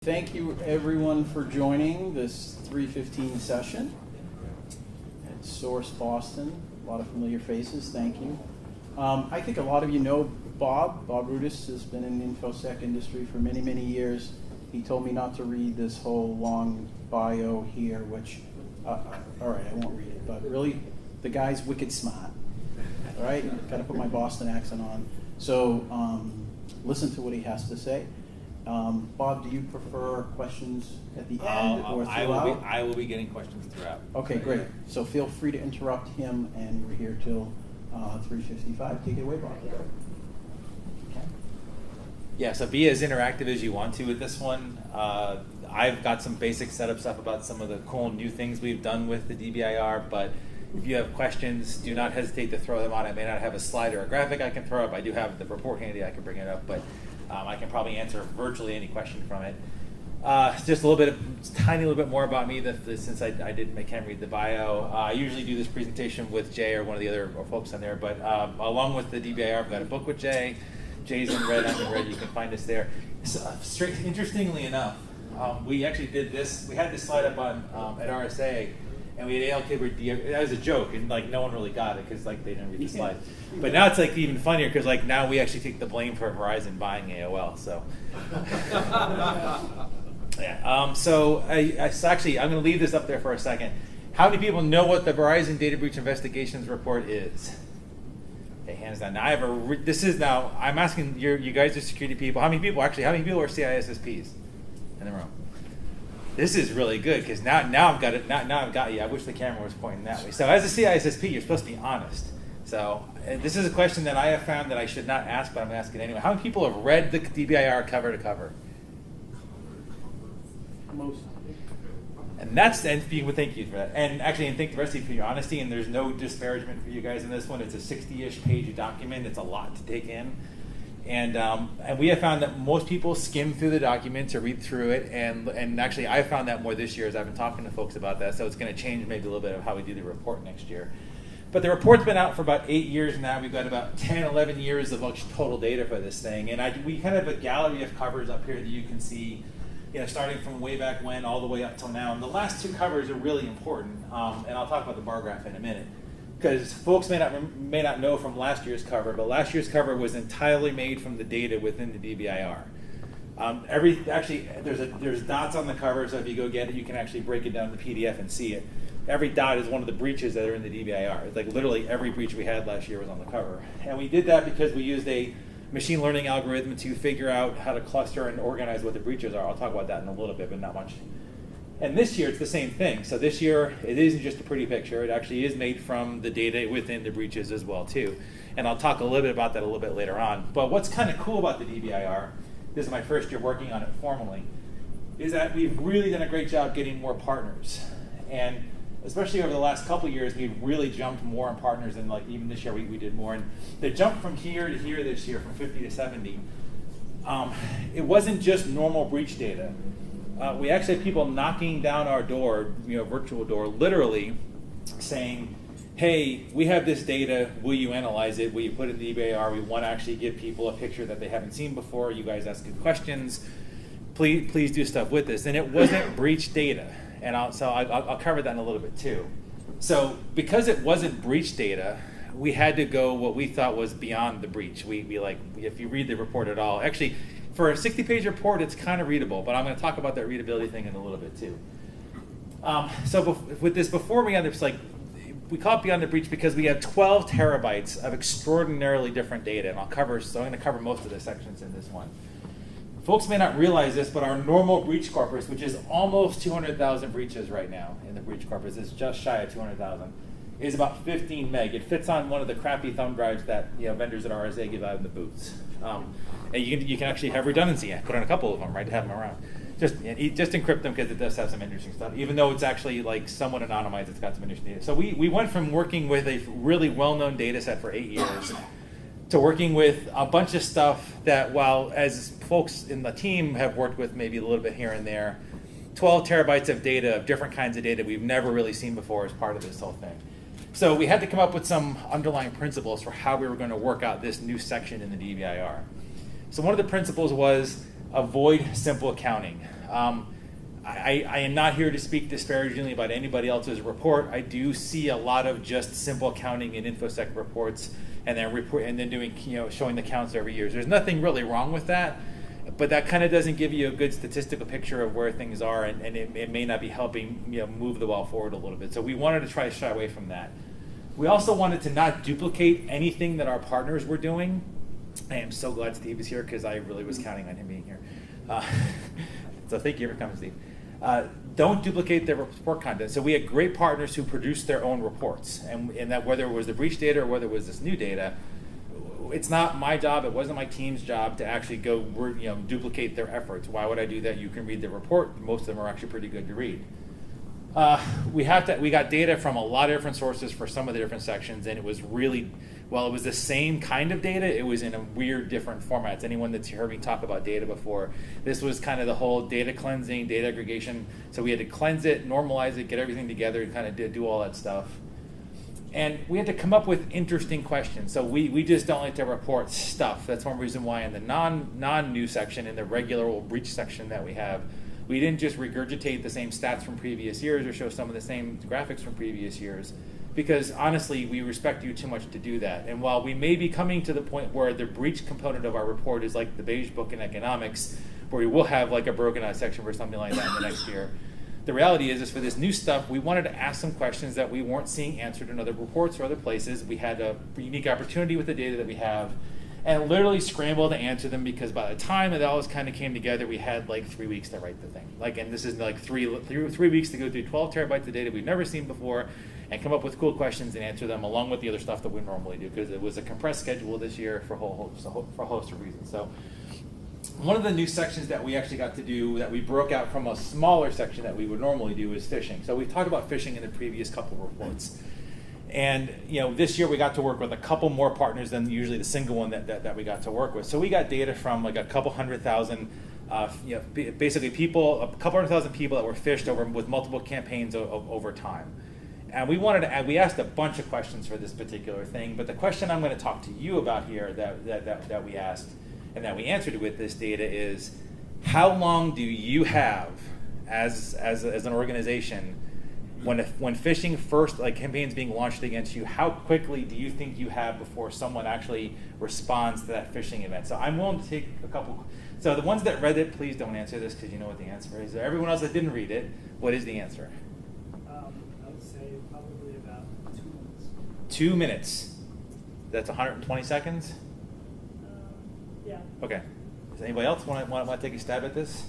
Thank you everyone for joining this 3:15 session at Source Boston. A lot of familiar faces, thank you. I think a lot of you know Bob. Bob Rudis has been in the InfoSec industry for many, many years. He told me not to read this whole long bio here, which, all right, I won't read it, but really, the guy's wicked smart, all right? Got to put my Boston accent on. So listen to what he has to say. Bob, do you prefer questions at the end or throughout? I will be getting questions throughout. Okay, great. So feel free to interrupt him, and we're here till 3:55. Take it away, Bob. Okay. Yeah, so be as interactive as you want to with this one. I've got some basic setup stuff about some of the cool new things we've done with the DBIR, but if you have questions, do not hesitate to throw them on. I may not have a slide or a graphic I can throw up. I do have the report handy, I can bring it up, but I can probably answer virtually any question from it. Just a little bit, tiny little bit more about me, since I can't read the bio. I usually do this presentation with Jay or one of the other folks on there, but along with the DBIR, I've got a book with Jay. Jay's in red, I'm in red, you can find us there. So, interestingly enough, we actually did this, we had this slide up on at RSA, and we had allocated, that was a joke, and like no one really got it, because like they didn't read the slide. But now it's like even funnier, because like now we actually take the blame for Verizon buying AOL, so. Yeah, so actually, I'm going to leave this up there for a second. How many people know what the Verizon Data Breach Investigations Report is? Okay, hands down. Now I have I'm asking you guys are security people. How many people are CISSPs in the room? This is really good, because now I've got it. Now I've got you. I wish the camera was pointing that way. So as a CISSP, you're supposed to be honest. So this is a question that I have found that I should not ask, but I'm asking anyway. How many people have read the DBIR cover to cover? Most. And thank you for that. And actually, and thank the rest of you for your honesty. And there's no disparagement for you guys in this one. It's a 60-ish page document. It's a lot to take in. And we have found that most people skim through the documents or read through it. And actually, I found that more this year as I've been talking to folks about that. So it's going to change maybe a little bit of how we do the report next year. But the report's been out for about 8 years now. We've got about 10, 11 years of total data for this thing. And we kind of have a gallery of covers up here that you can see, starting from way back when all the way up till now. And the last two covers are really important. And I'll talk about the bar graph in a minute, because folks may not know from last year's cover, but last year's cover was entirely made from the data within the DBIR. There's dots on the cover, so if you go get it, you can actually break it down in the PDF and see it. Every dot is one of the breaches that are in the DBIR. It's like literally every breach we had last year was on the cover. And we did that because we used a machine learning algorithm to figure out how to cluster and organize what the breaches are. I'll talk about that in a little bit, but not much. And this year, it's the same thing. So this year, it isn't just a pretty picture. It actually is made from the data within the breaches as well, too. And I'll talk a little bit about that a little bit later on. But what's kind of cool about the DBIR, this is my first year working on it formally, is that we've really done a great job getting more partners. And especially over the last couple of years, we've really jumped more on partners, and like even this year we did more. And the jump from here to here this year, from 50 to 70, it wasn't just normal breach data. We actually had people knocking down our door, virtual door, literally saying, hey, we have this data, will you analyze it? Will you put it in the DBIR? We want to actually give people a picture that they haven't seen before. You guys ask good questions. Please do stuff with this. And it wasn't breach data. And I'll cover that in a little bit too. So because it wasn't breach data, we had to go what we thought was beyond the breach. If you read the report at all, actually for a 60-page report, it's kind of readable, but I'm going to talk about that readability thing in a little bit too. With this, before we end up, we call it beyond the breach because we have 12 terabytes of extraordinarily different data, and I'm going to cover most of the sections in this one. Folks may not realize this, but our normal breach corpus, which is almost 200,000 breaches right now in the breach corpus, is just shy of 200,000, is about 15 meg. It fits on one of the crappy thumb drives that vendors at RSA give out in the booths. And you can actually have redundancy. Put on a couple of them, right, to have them around. Just encrypt them, because it does have some interesting stuff. Even though it's actually like somewhat anonymized, it's got some interesting data. So we went from working with a really well-known data set for 8 years to working with a bunch of stuff that, while as folks in the team have worked with maybe a little bit here and there, 12 terabytes of data, of different kinds of data we've never really seen before as part of this whole thing. So we had to come up with some underlying principles for how we were going to work out this new section in the DBIR. So one of the principles was avoid simple counting. I am not here to speak disparagingly about anybody else's report. I do see a lot of just simple counting and InfoSec reports, and then doing, showing the counts every year. There's nothing really wrong with that, but that kind of doesn't give you a good statistical picture of where things are, and it may not be helping move the ball forward a little bit. So we wanted to try to shy away from that. We also wanted to not duplicate anything that our partners were doing. I am so glad Steve is here because I really was counting on him being here. So thank you for coming, Steve. Don't duplicate their report content. So we had great partners who produced their own reports, and that whether it was the breach data or whether it was this new data, it's not my job, it wasn't my team's job to actually go duplicate their efforts. Why would I do that? You can read the report. Most of them are actually pretty good to read. We got data from a lot of different sources for some of the different sections, and it was really, while it was the same kind of data, it was in a weird different formats. Anyone that's heard me talk about data before, this was kind of the whole data cleansing, data aggregation. So we had to cleanse it, normalize it, get everything together, and kind of do all that stuff. And we had to come up with interesting questions. So we just don't like to report stuff. That's one reason why in the non-new section, in the regular old breach section that we have, we didn't just regurgitate the same stats from previous years or show some of the same graphics from previous years, because honestly, we respect you too much to do that. And while we may be coming to the point where the breach component of our report is like the beige book in economics, where we will have like a broken out section for something like that in the next year, the reality is for this new stuff, we wanted to ask some questions that we weren't seeing answered in other reports or other places. We had a unique opportunity with the data that we have, and literally scrambled to answer them, because by the time it all kind of came together, we had like 3 weeks to write the thing. And this is like three weeks to go through 12 terabytes of data we've never seen before, and come up with cool questions and answer them along with the other stuff that we normally do, because it was a compressed schedule this year for a host of reasons. So one of the new sections that we actually got to do, that we broke out from a smaller section that we would normally do, is phishing. So we've talked about phishing in the previous couple reports. And this year we got to work with a couple more partners than usually the single one that we got to work with. So we got data from like a couple 100,000, basically people, a couple 100,000 people that were phished over with multiple campaigns over time. And we asked a bunch of questions for this particular thing. But the question I'm going to talk to you about here that we asked and that we answered with this data is, how long do you have as an organization when phishing first, like campaigns being launched against you, how quickly do you think you have before someone actually responds to that phishing event? So I'm willing to take a couple. So the ones that read it, please don't answer this because you know what the answer is. Everyone else that didn't read it, what is the answer? I would say probably about 2 minutes. 2 minutes. That's 120 seconds? Yeah. Okay. Does anybody else want to take a stab at this?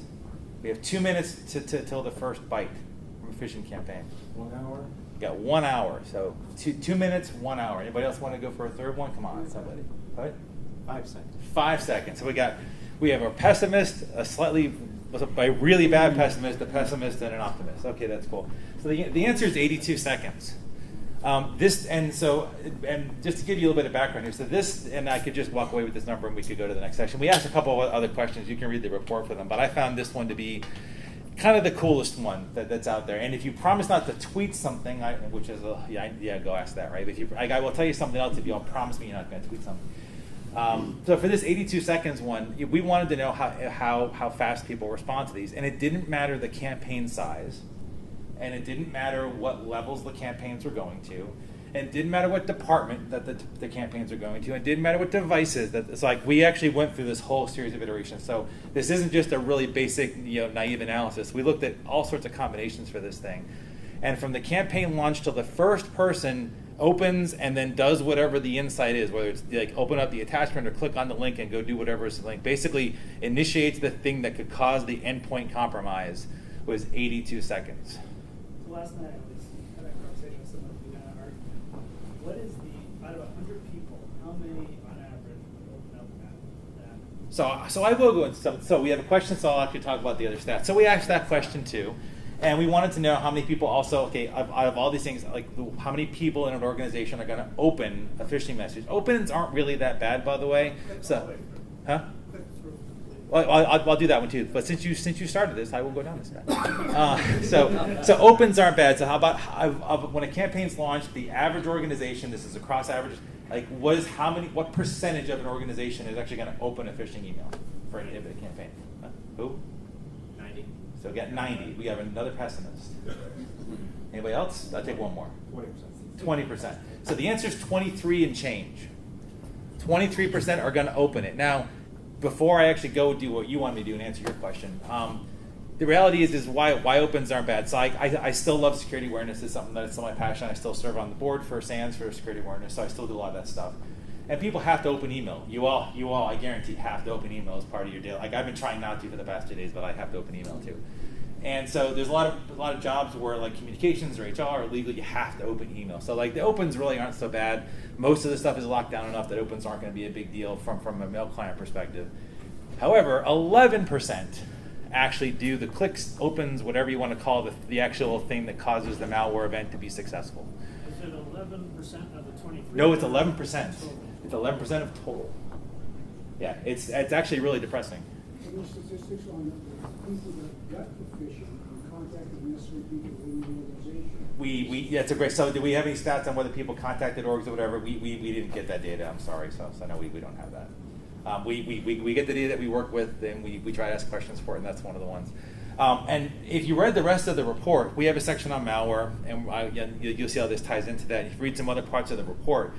We have 2 minutes till the first bite from a phishing campaign. 1 hour? Got 1 hour. So 2 minutes, 1 hour. Anybody else want to go for a third one? Come on, somebody. What? 5 seconds. 5 seconds. So we have a pessimist, a really bad pessimist, a pessimist, and an optimist. Okay, that's cool. So the answer is 82 seconds. And just to give you a little bit of background here, so this, and I could just walk away with this number and we could go to the next section. We asked a couple of other questions. You can read the report for them, but I found this one to be kind of the coolest one that's out there. And if you promise not to tweet something, which is go ask that, right? If I will tell you something else if you'll promise me you're not going to tweet something. So for this 82 seconds one, we wanted to know how fast people respond to these, and it didn't matter the campaign size, and it didn't matter what levels the campaigns were going to, and it didn't matter what department that the campaigns are going to, and it didn't matter what devices. It's like we actually went through this whole series of iterations. So this isn't just a really basic, naive analysis. We looked at all sorts of combinations for this thing, and from the campaign launch till the first person opens and then does whatever the insight is, whether it's like open up the attachment or click on the link and go do whatever is the link, basically initiates the thing that could cause the endpoint compromise, was 82 seconds. Last night I was having a conversation with someone who had an argument. What is out of 100 people, how many on average would open up that? So I will go into some. So we have a question, so I'll actually talk about the other stats. So we asked that question too. And we wanted to know how many people also, out of all these things, like how many people in an organization are going to open a phishing message. Opens aren't really that bad, by the way. So, huh? Well, I'll do that one too. But since you started this, I will go down this path. So opens aren't bad. So how about when a campaign's launched, the average organization, this is across averages, what percentage of an organization is actually going to open a phishing email for any campaign? Who? 90. So we got 90. We have another pessimist. Anybody else? I'll take one more. 20%. So the answer is 23 and change. 23% are going to open it. Now, before I actually go do what you want me to do and answer your question, the reality is why opens aren't bad. So I still love security awareness. It's something that's my passion. I still serve on the board for SANS for security awareness, so I still do a lot of that stuff. And people have to open email. You all, I guarantee, have to open email as part of your day. Like I've been trying not to for the past 2 days, but I have to open email too. And so there's a lot of jobs where like communications or HR or legal, you have to open email. So like the opens really aren't so bad. Most of the stuff is locked down enough that opens aren't going to be a big deal from a mail client perspective. However, 11% actually do the clicks, opens, whatever you want to call the actual thing that causes the malware event to be successful. Is it 11% of the 23? No, it's 11%. It's 11% of total. Yeah, it's actually really depressing. Are there statistics on the people that got the phishing and contacted necessary people within the organization? Yeah, it's a great. So, do we have any stats on whether people contacted orgs or whatever? We didn't get that data. I'm sorry. So no, we don't have that. We get the data that we work with, and we try to ask questions for it, and that's one of the ones. And if you read the rest of the report, we have a section on malware, and you'll see how this ties into that. If you read some other parts of the report,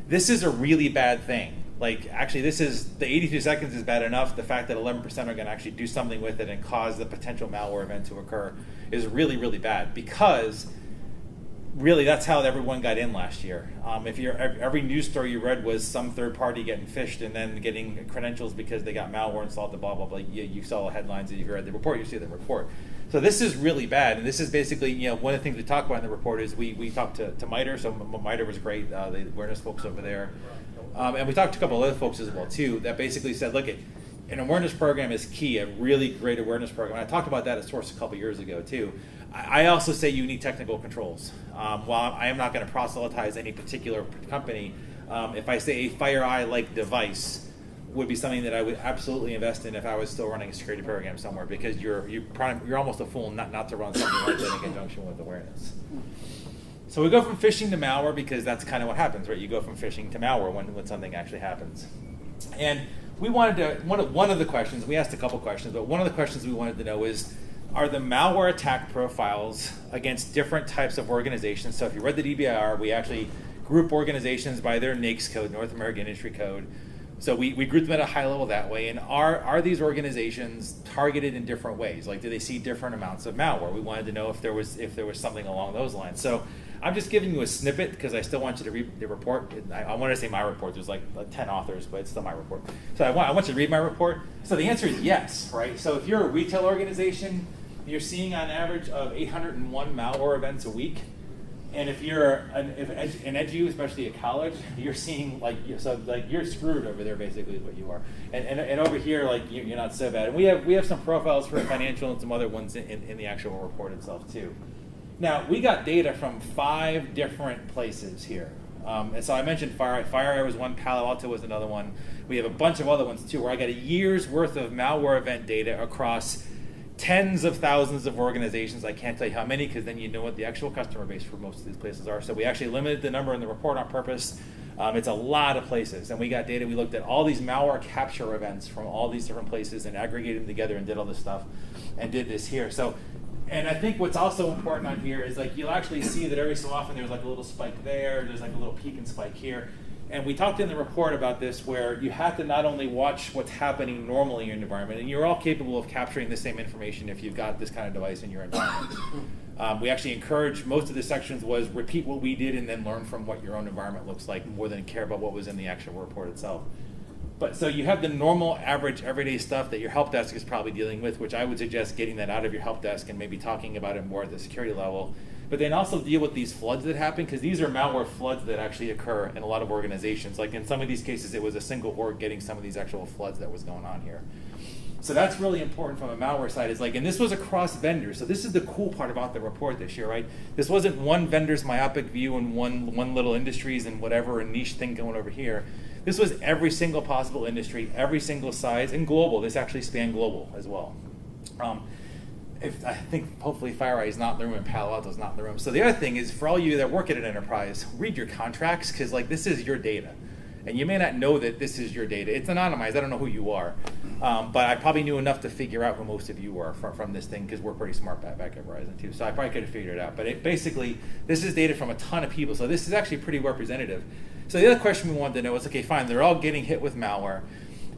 this is a really bad thing. Like, actually, this is, the 82 seconds is bad enough. The fact that 11% are going to actually do something with it and cause the potential malware event to occur is really, really bad, because really that's how everyone got in last year. If every news story you read was some third party getting phished and then getting credentials because they got malware installed, blah, blah, blah. You saw the headlines, and if you read the report, you see the report. So this is really bad, and this is basically, one of the things we talk about in the report is we talked to MITRE, so MITRE was great, the awareness folks over there. And we talked to a couple of other folks as well, too, that basically said, look, an awareness program is key, a really great awareness program. And I talked about that at Source a couple years ago, too. I also say you need technical controls. While I am not going to proselytize any particular company, if I say a FireEye-like device would be something that I would absolutely invest in if I was still running a security program somewhere, because you're almost a fool not to run something like that in conjunction with awareness. So we go from phishing to malware, because that's kind of what happens, right? You go from phishing to malware when something actually happens. And we wanted to, one of the questions, we asked a couple questions, but one of the questions we wanted to know is, are the malware attack profiles against different types of organizations? So if you read the DBIR, we actually group organizations by their NAICS code, North American Industry Code. So we group them at a high level that way. And are these organizations targeted in different ways? Like, do they see different amounts of malware? We wanted to know if there was something along those lines. So I'm just giving you a snippet, because I still want you to read the report. I want to say my report. There's like 10 authors, but it's still my report. So I want you to read my report. So the answer is yes, right? So if you're a retail organization, you're seeing on average of 801 malware events a week. And if you're an edu, especially at college, you're seeing you're screwed over there, basically is what you are. And over here, like, you're not so bad. And we have some profiles for financial and some other ones in the actual report itself too. Now, we got data from 5 different places here. And so I mentioned FireEye was one, Palo Alto was another one. We have a bunch of other ones too, where I got a year's worth of malware event data across tens of thousands of organizations. I can't tell you how many, because then you know what the actual customer base for most of these places are. So we actually limited the number in the report on purpose. It's a lot of places. And we got data. We looked at all these malware capture events from all these different places and aggregated them together and did all this stuff and did this here. So, and I think what's also important on here is, like, you'll actually see that every so often there's like a little spike there, there's like a little peak and spike here. And we talked in the report about this, where you have to not only watch what's happening normally in your environment, and you're all capable of capturing the same information if you've got this kind of device in your environment. We actually encourage, most of the sections was repeat what we did and then learn from what your own environment looks like, more than care about what was in the actual report itself. But so you have the normal, average, everyday stuff that your help desk is probably dealing with, which I would suggest getting that out of your help desk and maybe talking about it more at the security level. But then also deal with these floods that happen, because these are malware floods that actually occur in a lot of organizations. Like in some of these cases, it was a single org getting some of these actual floods that was going on here. So that's really important from a malware side. Is like, and this was across vendors. So this is the cool part about the report this year, right? This wasn't one vendor's myopic view and one little industries and whatever a niche thing going over here. This was every single possible industry, every single size, and global. This actually spanned global as well. I think hopefully FireEye is not in the room and Palo Alto is not in the room. So the other thing is, for all you that work at an enterprise, read your contracts, because like, this is your data. And you may not know that this is your data. It's anonymized. I don't know who you are. But I probably knew enough to figure out who most of you were from this thing, because we're pretty smart back at Verizon too. So I probably could have figured it out. But basically, this is data from a ton of people. So this is actually pretty representative. So the other question we wanted to know was, okay, fine, they're all getting hit with malware.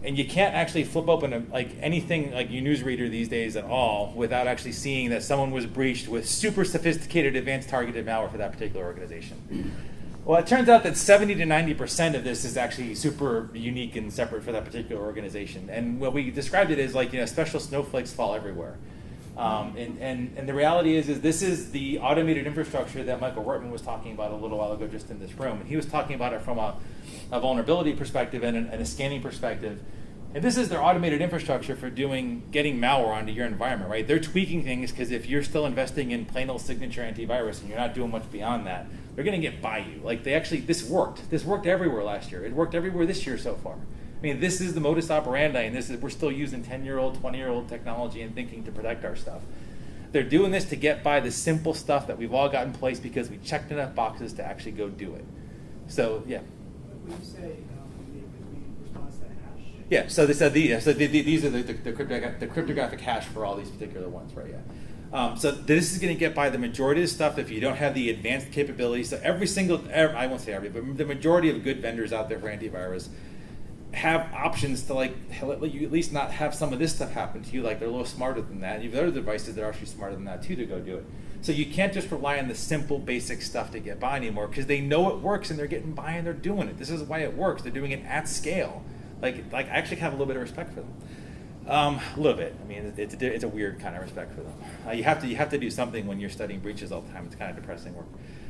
And you can't actually flip open anything like your newsreader these days at all without actually seeing that someone was breached with super sophisticated advanced targeted malware for that particular organization. Well, it turns out that 70 to 90% of this is actually super unique and separate for that particular organization. And what we described it as special snowflakes fall everywhere. And the reality is this is the automated infrastructure that Michael Wortman was talking about a little while ago just in this room. And he was talking about it from a vulnerability perspective and a scanning perspective. And this is their automated infrastructure for getting malware onto your environment, right? They're tweaking things because if you're still investing in plain old signature antivirus and you're not doing much beyond that, they're going to get by you. Like this worked. This worked everywhere last year. It worked everywhere this year so far. I mean, this is the modus operandi, and we're still using 10-year-old, 20-year-old technology and thinking to protect our stuff. They're doing this to get by the simple stuff that we've all got in place because we checked enough boxes to actually go do it. So, yeah. When you say the response to hash? Yeah, so these are the cryptographic hash for all these particular ones, right? Yeah. So this is going to get by the majority of the stuff if you don't have the advanced capabilities. So I won't say every, but the majority of good vendors out there for antivirus have options to let you at least not have some of this stuff happen to you. Like they're a little smarter than that. And you have other devices that are actually smarter than that too to go do it. So you can't just rely on the simple basic stuff to get by anymore because they know it works and they're getting by and they're doing it. This is why it works. They're doing it at scale. Like I actually have a little bit of respect for them. A little bit. I mean, it's a weird kind of respect for them. You have to do something when you're studying breaches all the time. It's kind of depressing work.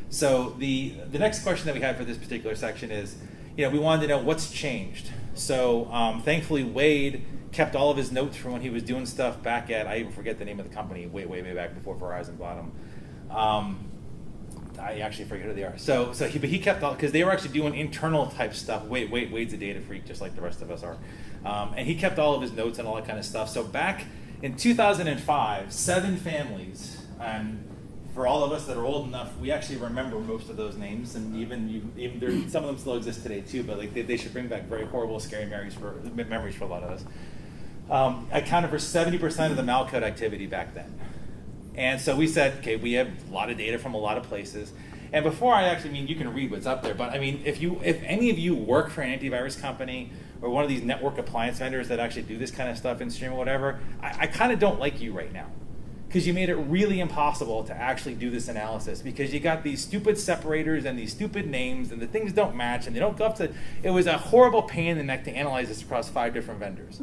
So the next question that we had for this particular section is, we wanted to know what's changed. So thankfully, Wade kept all of his notes from when he was doing stuff back at, I even forget the name of the company, way back before Verizon bought him. I actually forget who they are. But he kept all, because they were actually doing internal type stuff. Wade's a data freak, just like the rest of us are. And he kept all of his notes and all that kind of stuff. So back in 2005, 7 families, and for all of us that are old enough, we actually remember most of those names, and even some of them still exist today too. But they should bring back very horrible, scary memories for a lot of us. Accounted for 70% of the malcode activity back then. And so we said, okay, we have a lot of data from a lot of places. And before you can read what's up there, but if any of you work for an antivirus company or one of these network appliance vendors that actually do this kind of stuff in stream or whatever, I kind of don't like you right now. Because you made it really impossible to actually do this analysis because you got these stupid separators and these stupid names and the things don't match and they don't go up to, it was a horrible pain in the neck to analyze this across 5 different vendors.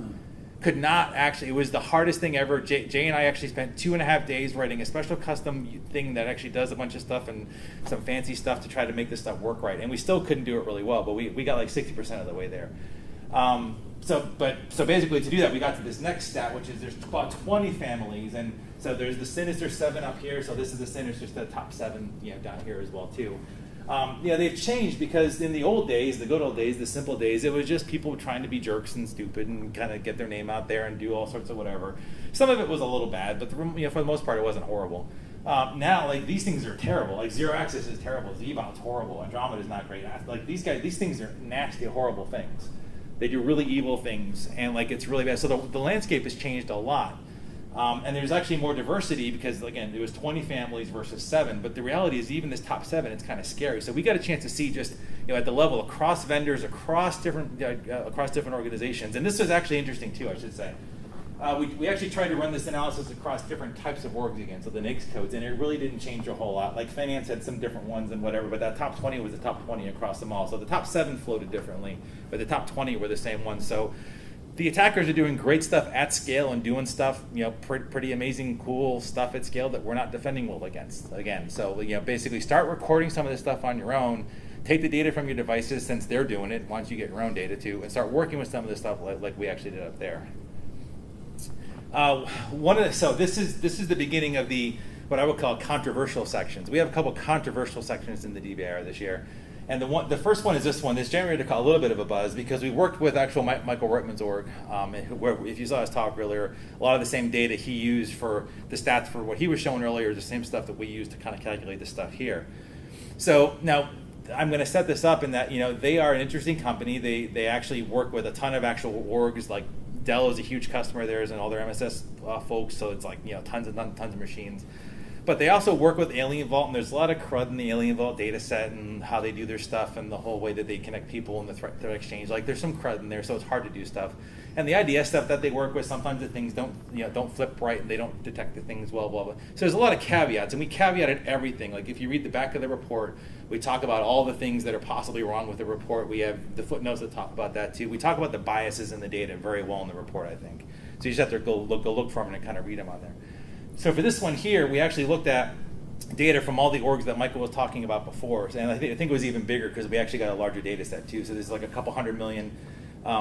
Could not actually, it was the hardest thing ever. Jay and I actually spent 2.5 days writing a special custom thing that actually does a bunch of stuff and some fancy stuff to try to make this stuff work right. And we still couldn't do it really well, but we got like 60% of the way there. So basically to do that, we got to this next stat, which is there's about 20 families, and so there's the Sinister 7 up here, so this is the Sinister top 7, down here as well too. They've changed because in the old days, the good old days, the simple days, it was just people trying to be jerks and stupid and kind of get their name out there and do all sorts of whatever. Some of it was a little bad, but for the most part, it wasn't horrible. Now, these things are terrible. Zero Access is terrible. Z-Bound's horrible. Andromeda is not great. These things are nasty, horrible things. They do really evil things, and it's really bad. So the landscape has changed a lot. And there's actually more diversity because, again, there was 20 families versus 7. But the reality is even this top 7, it's kind of scary. So we got a chance to see just at the level across vendors, across different organizations. And this was actually interesting too, I should say. We actually tried to run this analysis across different types of orgs again, so the NAICS codes, and it really didn't change a whole lot. Like finance had some different ones and whatever, but that top 20 was the top 20 across them all. So the top 7 floated differently, but the top 20 were the same ones. So the attackers are doing great stuff at scale and doing stuff, pretty amazing, cool stuff at scale that we're not defending well against. Again, so basically start recording some of this stuff on your own. Take the data from your devices since they're doing it. Once you get your own data too, and start working with some of this stuff like we actually did up there. So this is the beginning of what I would call controversial sections. We have a couple controversial sections in the DBIR this year. And the first one is this one. This generated a little bit of a buzz because we worked with actual Michael Reitman's org. Where, if you saw his talk earlier, a lot of the same data he used for the stats for what he was showing earlier is the same stuff that we use to kind of calculate the stuff here. So now I'm going to set this up in that they are an interesting company. They actually work with a ton of actual orgs like Dell is a huge customer of theirs and all their MSS folks, so it's like, you know, tons of machines. But they also work with Alien Vault, and there's a lot of crud in the Alien Vault data set and how they do their stuff and the whole way that they connect people in the threat exchange. Like, there's some crud in there, so it's hard to do stuff. And the IDS stuff that they work with, sometimes the things don't flip right and they don't detect the things well, blah, blah. So there's a lot of caveats, and we caveated everything. Like, if you read the back of the report, we talk about all the things that are possibly wrong with the report. We have the footnotes that talk about that too. We talk about the biases in the data very well in the report, I think. So you just have to go look for them and kind of read them on there. So for this one here, we actually looked at data from all the orgs that Michael was talking about before. And I think it was even bigger because we actually got a larger data set too. So there's like a couple 100 million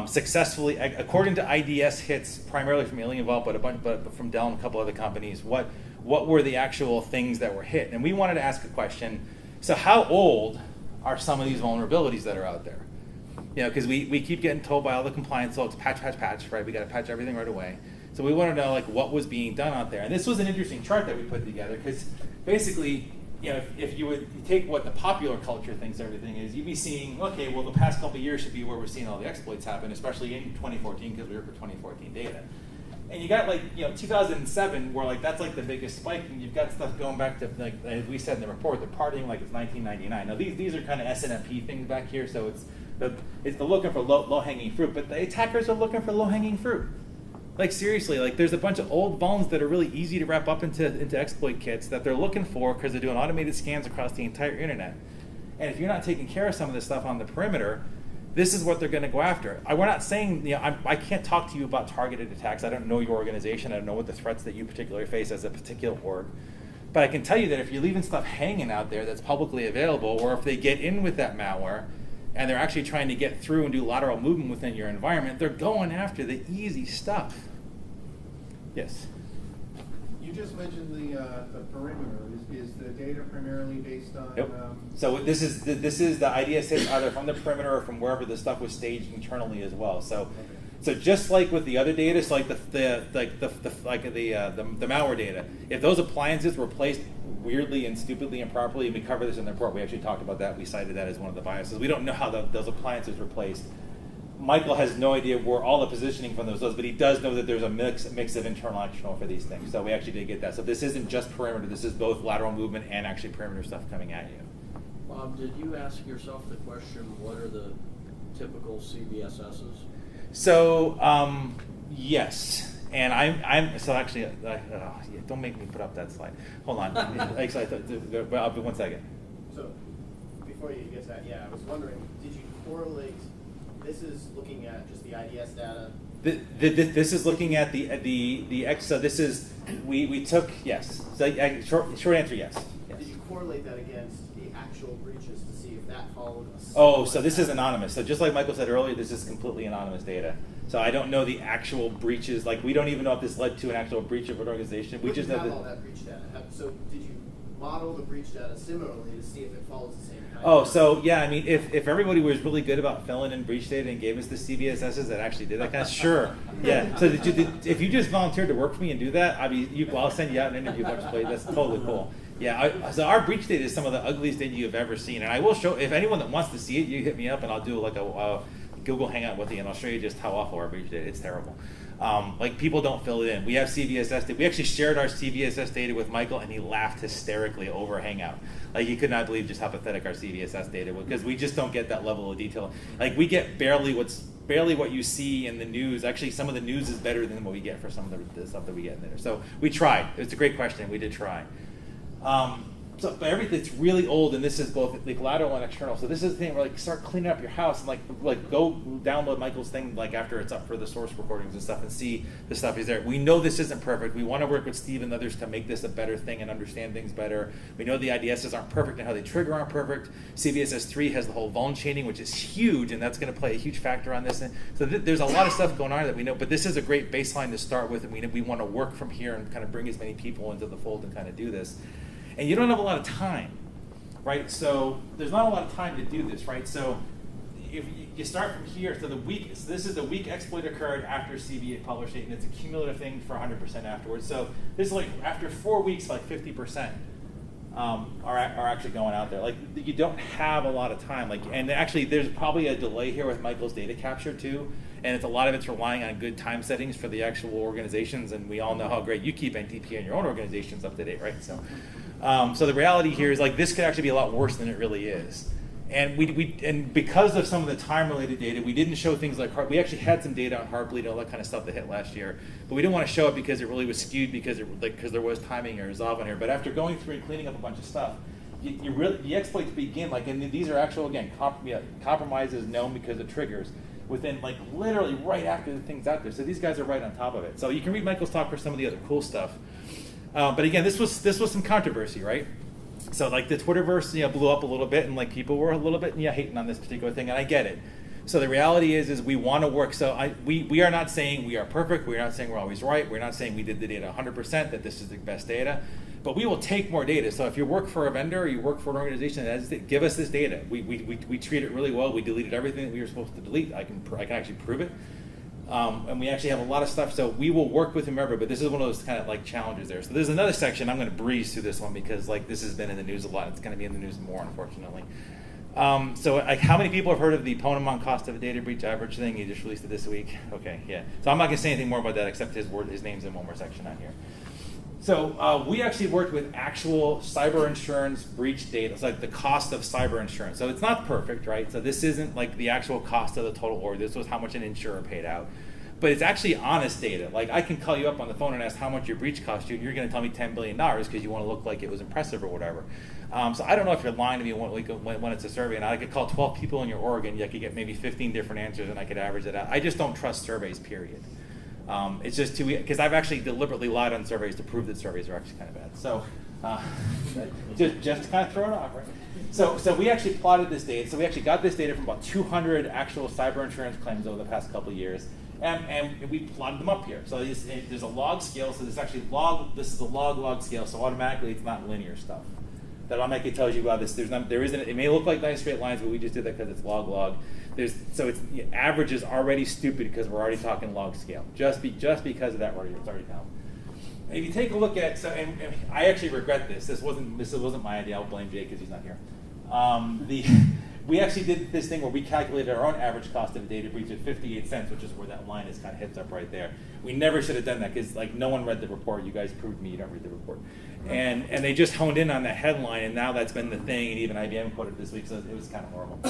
successfully, according to IDS hits, primarily from Alien Vault, but from Dell and a couple other companies, what were the actual things that were hit? And we wanted to ask a question, so how old are some of these vulnerabilities that are out there? You know, because we keep getting told by all the compliance folks, patch, right? We got to patch everything right away. So we want to know, like, what was being done out there. And this was an interesting chart that we put together because basically, you know, if you would take what the popular culture thinks everything is, you'd be seeing, okay, well, the past couple of years should be where we're seeing all the exploits happen, especially in 2014 because we were for 2014 data. And you got, like, you know, 2007 where, like, that's like the biggest spike, and you've got stuff going back to, like, as we said in the report, they're partying like it's 1999. Now these are kind of SNMP things back here, so it's the looking for low-hanging fruit, but the attackers are looking for low-hanging fruit. Like, seriously, like, there's a bunch of old vulns that are really easy to wrap up into exploit kits that they're looking for because they're doing automated scans across the entire internet. And if you're not taking care of some of this stuff on the perimeter, this is what they're going to go after. We're not saying, you know, I can't talk to you about targeted attacks. I don't know your organization. I don't know what the threats that you particularly face as a particular org. But I can tell you that if you're leaving stuff hanging out there that's publicly available, or if they get in with that malware, and they're actually trying to get through and do lateral movement within your environment, they're going after the easy stuff. Yes? You just mentioned the perimeter. Is the data primarily based on? Yep. So this is the IDS hits either from the perimeter or from wherever the stuff was staged internally as well. So, Okay. so just like with the other data, so like the malware data, if those appliances were placed weirdly and stupidly and improperly, and we cover this in the report, we actually talked about that. We cited that as one of the biases. We don't know how those appliances were placed. Michael has no idea where all the positioning from those, but he does know that there's a mix of internal and external for these things. So we actually did get that. So this isn't just perimeter. This is both lateral movement and actually perimeter stuff coming at you. Bob, did you ask yourself the question, what are the typical CVSSs? So yes, and I'm so actually don't make me put up that slide. Hold on, I'll be 1 second. So before you get to that, yeah, I was wondering, did you correlate? This is looking at just the IDS data. This is looking at the X. So this is we took yes. So short answer yes. Did you correlate that against the actual breaches to see if that followed us? Oh, so this is anonymous. So just like Michael said earlier, this is completely anonymous data. So I don't know the actual breaches. Like, we don't even know if this led to an actual breach of an organization. We just know all that breach data. So did you model the breach data similarly to see if it follows the same kind? Oh, so yeah, I mean, if everybody was really good about filling in breach data and gave us the CVSSs that actually did that kind of, sure, yeah. So if you just volunteered to work for me and do that, I mean, I'll send you out an interview. That's totally cool. Yeah, so our breach data is some of the ugliest data you've ever seen, and I will show. If anyone that wants to see it, you hit me up, and I'll do like a Google Hangout with you, and I'll show you just how awful our breach data. It's terrible. Like, people don't fill it in. We have CVSS data. We actually shared our CVSS data with Michael, and he laughed hysterically over Hangout. Like, he could not believe just how pathetic our CVSS data was, because we just don't get that level of detail. Like, we get barely what you see in the news. Actually, some of the news is better than what we get for some of the stuff that we get in there. So we tried. It's a great question. We did try. But everything's really old, and this is both like lateral and external. So this is the thing where, like, start cleaning up your house and like go download Michael's thing like after it's up for the source recordings and stuff, and see the stuff is there. We know this isn't perfect. We want to work with Steve and others to make this a better thing and understand things better. We know the IDSs aren't perfect and how they trigger aren't perfect. CVSS 3 has the whole vuln chaining, which is huge, and that's going to play a huge factor on this. And so there's a lot of stuff going on that we know, but this is a great baseline to start with, and we want to work from here and kind of bring as many people into the fold and kind of do this. And you don't have a lot of time, right? So there's not a lot of time to do this, right? So if you start from here, so this is the week exploit occurred after CVE published it, and it's a cumulative thing for 100% afterwards. So this is like after 4 weeks, like 50% are actually going out there. Like, you don't have a lot of time. Like, and actually, there's probably a delay here with Michael's data capture too. and it's a lot of it's relying on good time settings for the actual organizations, and we all know how great you keep NTP and your own organizations up to date, right? So, so the reality here is like this could actually be a lot worse than it really is. And and because of some of the time-related data, we didn't show things like we actually had some data on heart bleed and all that kind of stuff that hit last year, but we didn't want to show it because it really was skewed because there was timing errors off on here. But after going through and cleaning up a bunch of stuff, the exploits begin and these are actual again compromises known because of triggers within like literally right after the thing's out there. So these guys are right on top of it. So you can read Michael's talk for some of the other cool stuff. But again, this was some controversy, right? So like the Twitterverse, blew up a little bit, and like people were a little bit hating on this particular thing, and I get it. So the reality is we want to work. So we are not saying we are perfect. We're not saying we're always right. We're not saying we did the data 100%, that this is the best data. But we will take more data. So if you work for a vendor or you work for an organization that has give us this data. We treat it really well. We deleted everything that we were supposed to delete. I can actually prove it. And we actually have a lot of stuff, so we will work with whomever, but this is one of those kind of like challenges there. So there's another section, I'm going to breeze through this one because like this has been in the news a lot. It's going to be in the news more, unfortunately. So like how many people have heard of the Ponemon cost of a data breach average thing? He just released it this week. Okay, yeah. So I'm not going to say anything more about that except his name's in one more section on here. So we actually worked with actual cyber insurance breach data. It's like the cost of cyber insurance. So it's not perfect, right? So this isn't like the actual cost of the total order. This was how much an insurer paid out. But it's actually honest data. Like I can call you up on the phone and ask how much your breach cost you, and you're going to tell me $10 billion because you want to look like it was impressive or whatever. So I don't know if you're lying to me when it's a survey, and I could call 12 people in your org, and I could get maybe 15 different answers, and I could average it out. I just don't trust surveys, period. It's just too, because I've actually deliberately lied on surveys to prove that surveys are actually kind of bad. So just to kind of throw it off, right? So we actually plotted this data. So we actually got this data from about 200 actual cyber insurance claims over the past couple of years. And we plotted them up here. So there's a log scale. So this is a log scale. So automatically it's not linear stuff. That automatically tells you about this. It may look like nice straight lines, but we just did that because it's log. Average is already stupid because we're already talking log scale. Just because of that, it's already down. If you take a look at, and I actually regret this. This wasn't my idea. I'll blame Jay because he's not here. We actually did this thing where we calculated our own average cost of a data breach at 58 cents, which is where that line is kind of hits up right there. We never should have done that because like no one read the report. You guys proved me you don't read the report. And they just honed in on that headline, and now that's been the thing, and even IBM quoted this week, so it was kind of horrible.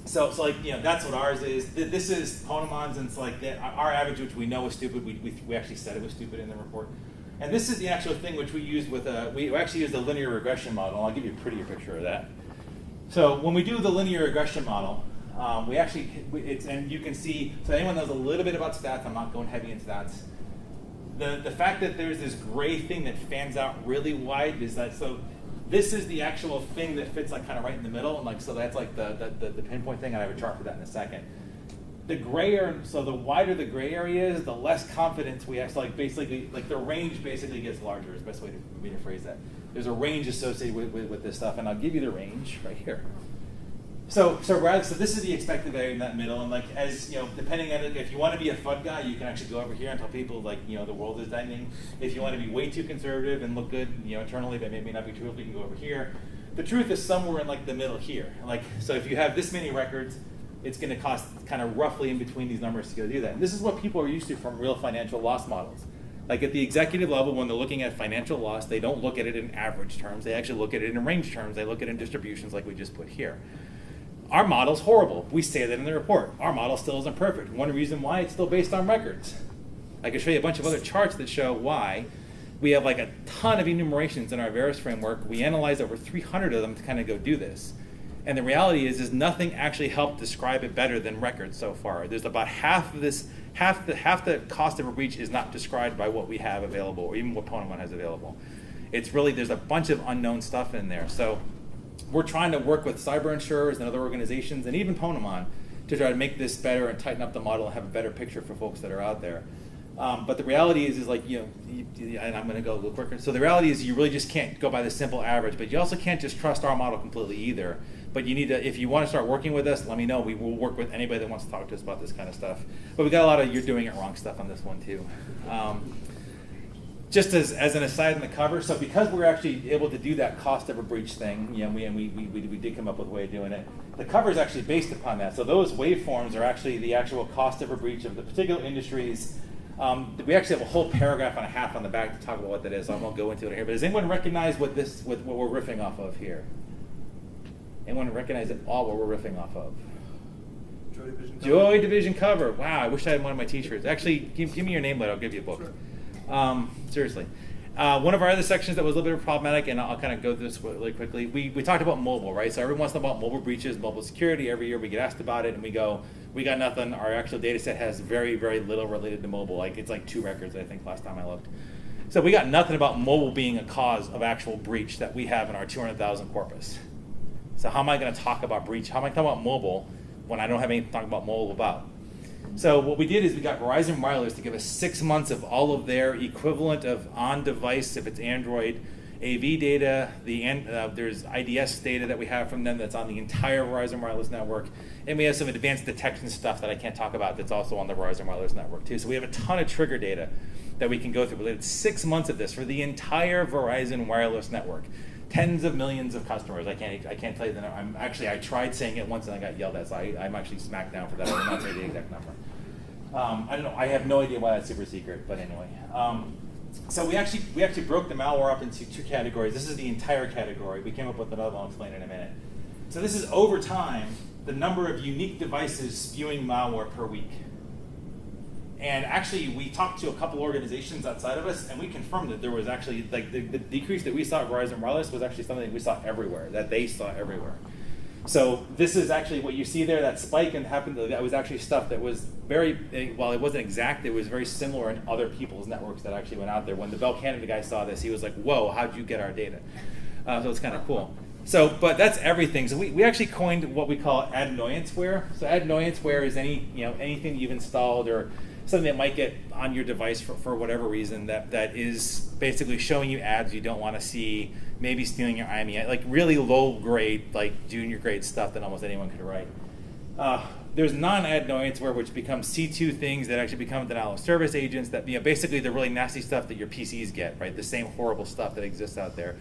So that's what ours is. This is Ponemon's, and it's like our average, which we know is stupid. We actually said it was stupid in the report. And this is the actual thing which we used with we actually used a linear regression model. I'll give you a prettier picture of that. So when we do the linear regression model, and you can see, so anyone knows a little bit about stats, I'm not going heavy into stats. The fact that there's this gray thing that fans out really wide is that, so this is the actual thing that fits like kind of right in the middle, and like so that's like the pinpoint thing, and I have a chart for that in a second. The grayer, so the wider the gray area is, the less confidence we have. So like basically, like the range basically gets larger is the best way for me to phrase that. There's a range associated with this stuff, and I'll give you the range right here. So this is the expected value in that middle, and like as depending on it, if you want to be a FUD guy, you can actually go over here and tell people like the world is ending. If you want to be way too conservative and look good internally, that may not be true. You can go over here. The truth is somewhere in like the middle here. Like so, if you have this many records, it's going to cost kind of roughly in between these numbers to go do that. And this is what people are used to from real financial loss models. Like at the executive level, when they're looking at financial loss, they don't look at it in average terms. They actually look at it in range terms. They look at it in distributions like we just put here. Our model's horrible. We say that in the report. Our model still isn't perfect. One reason why it's still based on records. I can show you a bunch of other charts that show why. We have like a ton of enumerations in our Veris framework. We analyzed over 300 of them to kind of go do this. And the reality is nothing actually helped describe it better than records so far. There's about half the cost of a breach is not described by what we have available, or even what Ponemon has available. It's really, there's a bunch of unknown stuff in there. So we're trying to work with cyber insurers and other organizations, and even Ponemon, to try to make this better and tighten up the model and have a better picture for folks that are out there. But the reality is like, and I'm going to go a little quicker. So the reality is you really just can't go by the simple average, but you also can't just trust our model completely either. But you need to, if you want to start working with us, let me know. We will work with anybody that wants to talk to us about this kind of stuff. But we got a lot of you're doing it wrong stuff on this one too. just as an aside in the cover, so because we're actually able to do that cost of a breach thing, we did come up with a way of doing it. The cover is actually based upon that. So those waveforms are actually the actual cost of a breach of the particular industries. We actually have a whole paragraph and a half on the back to talk about what that is. So I won't go into it here. But does anyone recognize what we're riffing off of here? Anyone recognize at all what we're riffing off of? Joy Division cover. Joy Division cover. Wow, I wish I had one of my t-shirts. Actually, give me your name later. I'll give you a book. Sure. Seriously. One of our other sections that was a little bit problematic, and I'll kind of go through this really quickly, we talked about mobile, right? So every once in a while about mobile breaches, mobile security. Every year we get asked about it, and we go, we got nothing. Our actual data set has very, very little related to mobile. Like it's like 2 records, I think, last time I looked. So we got nothing about mobile being a cause of actual breach that we have in our 200,000 corpus. So how am I going to talk about breach? How am I talking about mobile when I don't have anything to talk about mobile about? So what we did is we got Verizon Wireless to give us 6 months of all of their equivalent of on-device, if it's Android, AV data. There's IDS data that we have from them that's on the entire Verizon Wireless network. And we have some advanced detection stuff that I can't talk about that's also on the Verizon Wireless network too. So we have a ton of trigger data that we can go through. We had 6 months of this for the entire Verizon Wireless network. Tens of millions of customers. I can't tell you the number. I tried saying it once and I got yelled at, so I'm actually smacked down for that. I will not say the exact number. I don't know. I have no idea why that's super secret, but anyway. So we actually broke the malware up into 2 categories. This is the entire category. We came up with another one. I'll explain in a minute. So this is over time the number of unique devices spewing malware per week. And actually, we talked to a couple organizations outside of us, and we confirmed that there was actually, like, the decrease that we saw at Verizon Wireless was actually something that we saw everywhere, that they saw everywhere. So this is actually what you see there, that spike, and happened. That was actually stuff that was very, while it wasn't exact, it was very similar in other people's networks that actually went out there. When the Bell Canada guy saw this, he was like, whoa, how'd you get our data? So it's kind of cool. So, but that's everything. So we actually coined what we call annoyanceware. So annoyanceware is anything you've installed or something that might get on your device for whatever reason that is basically showing you ads you don't want to see, maybe stealing your IMEI, like really low grade, like junior grade stuff that almost anyone could write. There's non-annoyanceware, which becomes C2 things that actually become denial of service agents that, basically the really nasty stuff that your PCs get, right? The same horrible stuff that exists out there.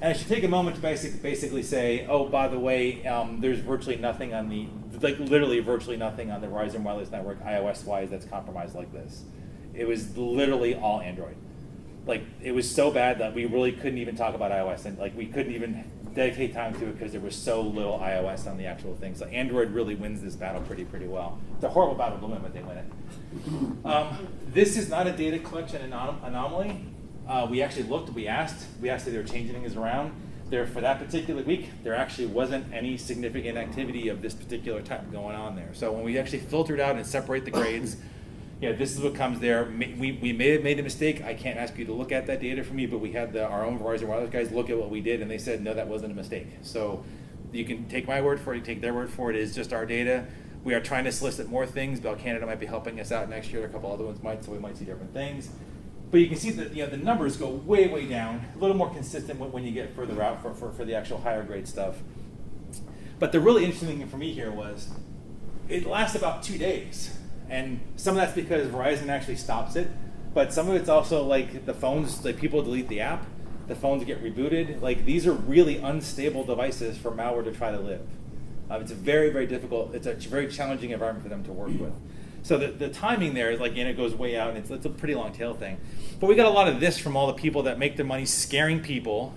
And I should take a moment to basically say, oh, by the way, there's virtually nothing on literally virtually nothing on the Verizon Wireless network, iOS-wise, that's compromised like this. It was literally all Android. Like, it was so bad that we really couldn't even talk about iOS, and like we couldn't even dedicate time to it because there was so little iOS on the actual thing. So Android really wins this battle pretty well. It's a horrible battle to win, but they win it. This is not a data collection anomaly. We actually looked, we asked if they were changing things around. For that particular week, there actually wasn't any significant activity of this particular type going on there. So when we actually filtered out and separate the grades, this is what comes there. We may have made a mistake. I can't ask you to look at that data for me, but we had our own Verizon Wireless guys look at what we did, and they said, no, that wasn't a mistake. So you can take my word for it, you take their word for it. It is just our data. We are trying to solicit more things. Bell Canada might be helping us out next year. A couple other ones might, so we might see different things. But you can see that the numbers go way down, a little more consistent when you get further out for the actual higher grade stuff. But the really interesting thing for me here was it lasts about 2 days. And some of that's because Verizon actually stops it. But some of it's also like the phones, like people delete the app, the phones get rebooted. Like these are really unstable devices for malware to try to live. It's very difficult. It's a very challenging environment for them to work with. So the timing there is it goes way out, and it's a pretty long tail thing. But we got a lot of this from all the people that make their money scaring people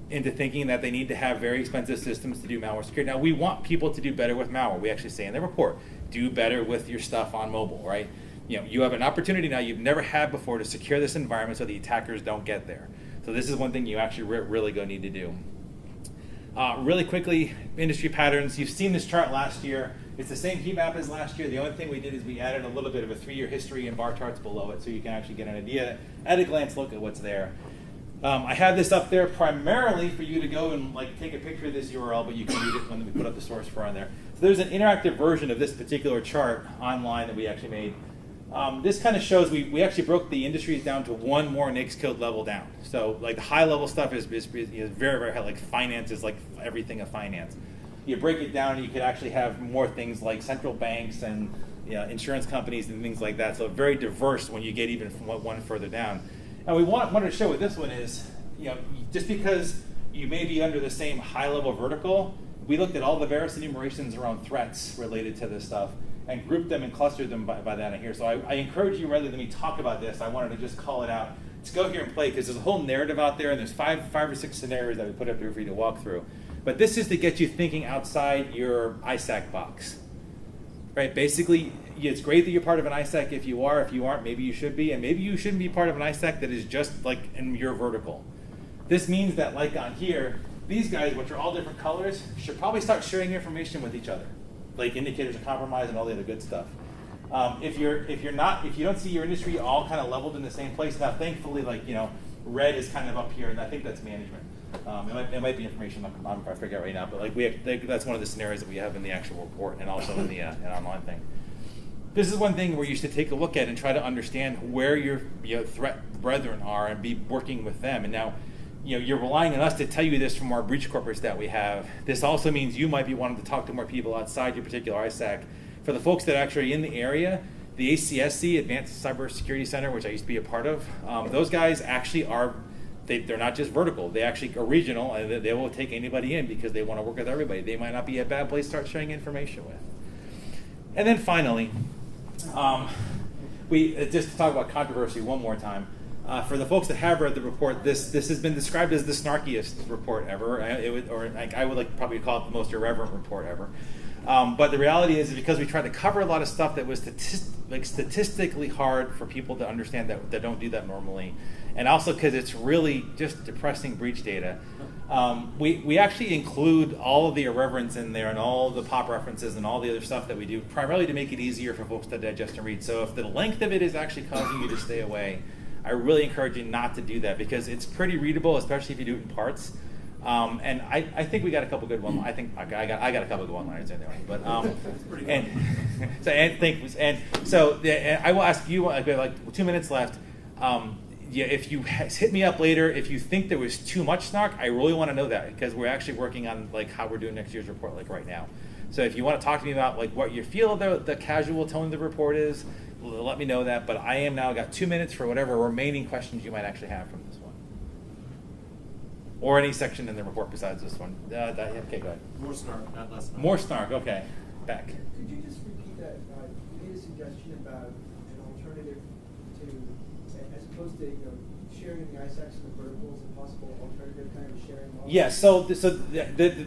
into thinking that they need to have very expensive systems to do malware security. Now, we want people to do better with malware. We actually say in the report, do better with your stuff on mobile, right? You have an opportunity now you've never had before to secure this environment so the attackers don't get there. So this is one thing you actually really go need to do. Really quickly, industry patterns. You've seen this chart last year. It's the same heat map as last year. The only thing we did is we added a little bit of a 3-year history and bar charts below it so you can actually get an idea, at a glance, look at what's there. I have this up there primarily for you to go and take a picture of this URL, but you can read it when we put up the source for on there. So there's an interactive version of this particular chart online that we actually made. This kind of shows we actually broke the industries down to one more NAICS code level down. So the high level stuff is very high, like finance is like everything of finance. You break it down and you could actually have more things like central banks and insurance companies and things like that. So very diverse when you get even from one further down. And we wanted to show what this one is, just because you may be under the same high-level vertical, we looked at all the various enumerations around threats related to this stuff and grouped them and clustered them by that in here. So I encourage you, rather than me talk about this, I wanted to just call it out. Let's go here and play, because there's a whole narrative out there, and there's five or six scenarios that we put up there for you to walk through. But this is to get you thinking outside your ISAC box. Right? Basically, it's great that you're part of an ISAC if you are. If you aren't, maybe you should be. And maybe you shouldn't be part of an ISAC that is just like in your vertical. This means that, like on here, these guys, which are all different colors, should probably start sharing information with each other, like indicators of compromise and all the other good stuff. If you don't see your industry all kind of leveled in the same place, now thankfully, red is kind of up here, and I think that's management. It might be information I'm trying to figure out right now, but that's one of the scenarios that we have in the actual report and also in the online thing. This is one thing where you should take a look at and try to understand where your threat brethren are and be working with them. And now, you're relying on us to tell you this from our breach corpus that we have. This also means you might be wanting to talk to more people outside your particular ISAC. For the folks that are actually in the area, the ACSC, Advanced Cybersecurity Center, which I used to be a part of, those guys actually are, they're not just vertical, they actually are regional, and they will take anybody in because they want to work with everybody. They might not be a bad place to start sharing information with. And then finally, we just to talk about controversy one more time. For the folks that have read the report, this has been described as the snarkiest report ever. I would probably call it the most irreverent report ever. But the reality is because we tried to cover a lot of stuff that was statistically hard for people to understand that don't do that normally, and also because it's really just depressing breach data. We actually include all of the irreverence in there and all the pop references and all the other stuff that we do, primarily to make it easier for folks to digest and read. So if the length of it is actually causing you to stay away, I really encourage you not to do that, because it's pretty readable, especially if you do it in parts. And I think we got a couple good one. I think I got a couple good one-liners anyway. But I will ask you. I've got like 2 minutes left. If you hit me up later, if you think there was too much snark, I really want to know that, because we're actually working on how we're doing next year's report right now. So if you want to talk to me about what you feel the casual tone of the report is, let me know that. But I am now got 2 minutes for whatever remaining questions you might actually have from this one, or any section in the report besides this one. Okay, go ahead. More snark, not less snark. More snark. Okay, back. Could you just repeat that? You made a suggestion about an alternative to, as opposed to sharing the ISACs and the verticals, a possible alternative kind of sharing model? Yeah,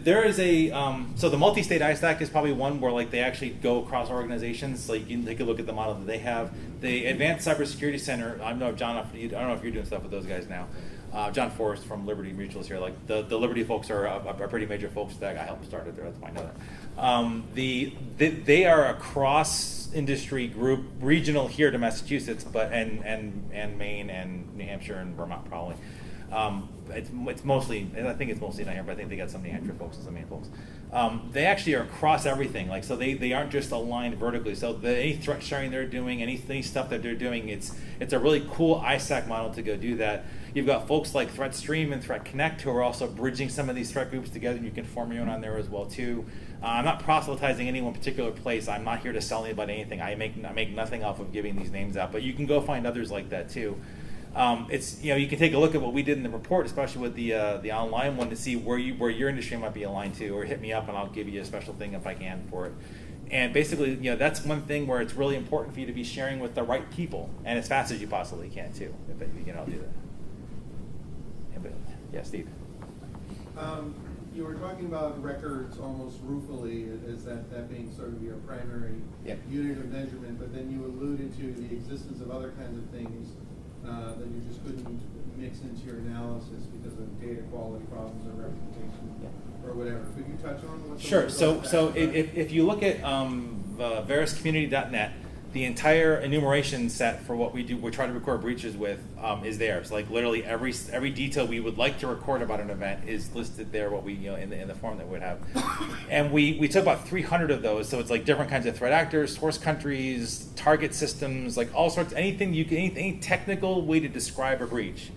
there is a so the multi-state ISAC is probably one where they actually go across organizations. So you can take a look at the model that they have. The Advanced Cybersecurity Center. I don't know if you're doing stuff with those guys now. John Forrest from Liberty Mutual is here. The Liberty folks are pretty major folks that I helped start it there. That's why I know that. They are a cross-industry group, regional here to Massachusetts, but and Maine and New Hampshire and Vermont probably. It's mostly, I think it's mostly down here, but I think they got some New Hampshire folks and some Maine folks. They actually are across everything. So they aren't just aligned vertically. So any threat sharing they're doing, any stuff that they're doing, it's a really cool ISAC model to go do that. You've got folks like ThreatStream and Threat Connect who are also bridging some of these threat groups together, and you can form your own on there as well too. I'm not proselytizing any one particular place. I'm not here to sell anybody anything. I make nothing off of giving these names out, but you can go find others like that too. You can take a look at what we did in the report, especially with the online one, to see where your industry might be aligned to, or hit me up and I'll give you a special thing if I can for it. And basically, that's one thing where it's really important for you to be sharing with the right people and as fast as you possibly can too. I'll do that. Yeah, Steve. You were talking about records almost ruefully as that being sort of your primary unit of measurement, but then you alluded to the existence of other kinds of things that you just couldn't mix into your analysis because of data quality problems or representation or whatever. Could you touch on what? Sure. So if you look at veriscommunity.net, the entire enumeration set for what we do, we try to record breaches with, is there. So literally every detail we would like to record about an event is listed there. What we in the form that we would have, and we took about 300 of those. So it's different kinds of threat actors, source countries, target systems, all sorts, any technical way to describe a breach.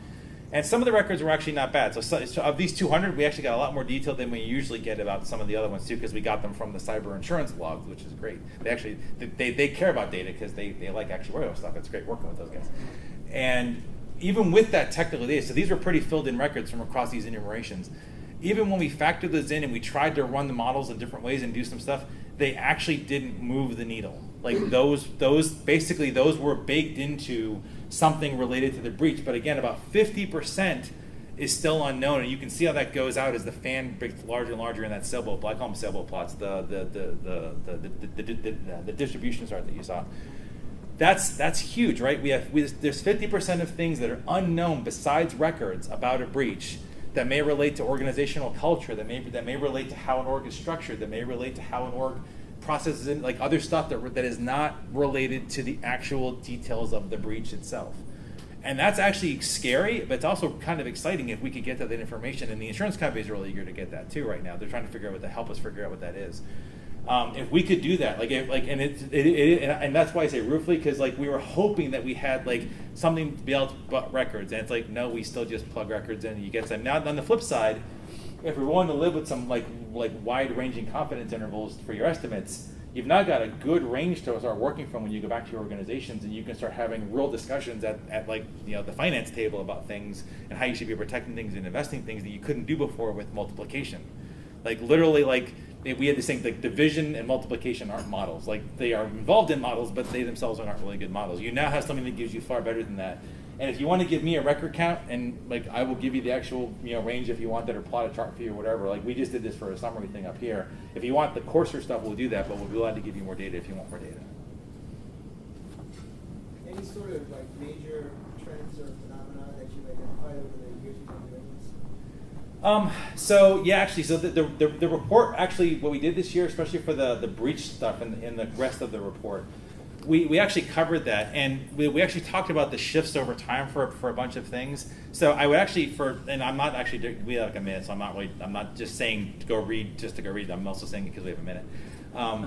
And some of the records were actually not bad. So of these 200, we actually got a lot more detail than we usually get about some of the other ones too, because we got them from the cyber insurance logs, which is great. They care about data because they like actuarial stuff. It's great working with those guys. And even with that technical data, so these were pretty filled in records from across these enumerations. Even when we factored those in and we tried to run the models in different ways and do some stuff, they actually didn't move the needle. Like those basically those were baked into something related to the breach. But again, about 50% is still unknown, and you can see how that goes out as the fan gets larger and larger in that sailboat. I call them sailboat plots. The distribution chart that you saw. That's huge, right? There's 50% of things that are unknown besides records about a breach that may relate to organizational culture, that may relate to how an org is structured, that may relate to how an org processes in, like other stuff that is not related to the actual details of the breach itself. And that's actually scary, but it's also kind of exciting if we could get that information. And the insurance companies are really eager to get that too right now. They're trying to figure out help us figure out what that is. If we could do that, and that's why I say ruefully, because like we were hoping that we had like something to be able to put records, and it's like no, we still just plug records in and you get some. Now on the flip side, if we're willing to live with some like wide-ranging confidence intervals for your estimates, you've now got a good range to start working from when you go back to your organizations, and you can start having real discussions at like the finance table about things and how you should be protecting things and investing things that you couldn't do before with multiplication. Like literally, like we had this thing like division and multiplication aren't models. Like they are involved in models, but they themselves aren't really good models. You now have something that gives you far better than that. And if you want to give me a record count, and like I will give you the actual range if you want that, or plot a chart for you or whatever. Like we just did this for a summary thing up here. If you want the coarser stuff, we'll do that, but we'll be glad to give you more data if you want more data. Any sort of like major trends or phenomena that you've identified over the years you've been doing this? So yeah, actually, so the report actually, what we did this year, especially for the breach stuff and in the rest of the report, we actually covered that, and we actually talked about the shifts over time for a bunch of things. So I would actually and I'm not actually, we have like a minute, so I'm not just saying to go read just to go read. I'm also saying it because we have a minute. I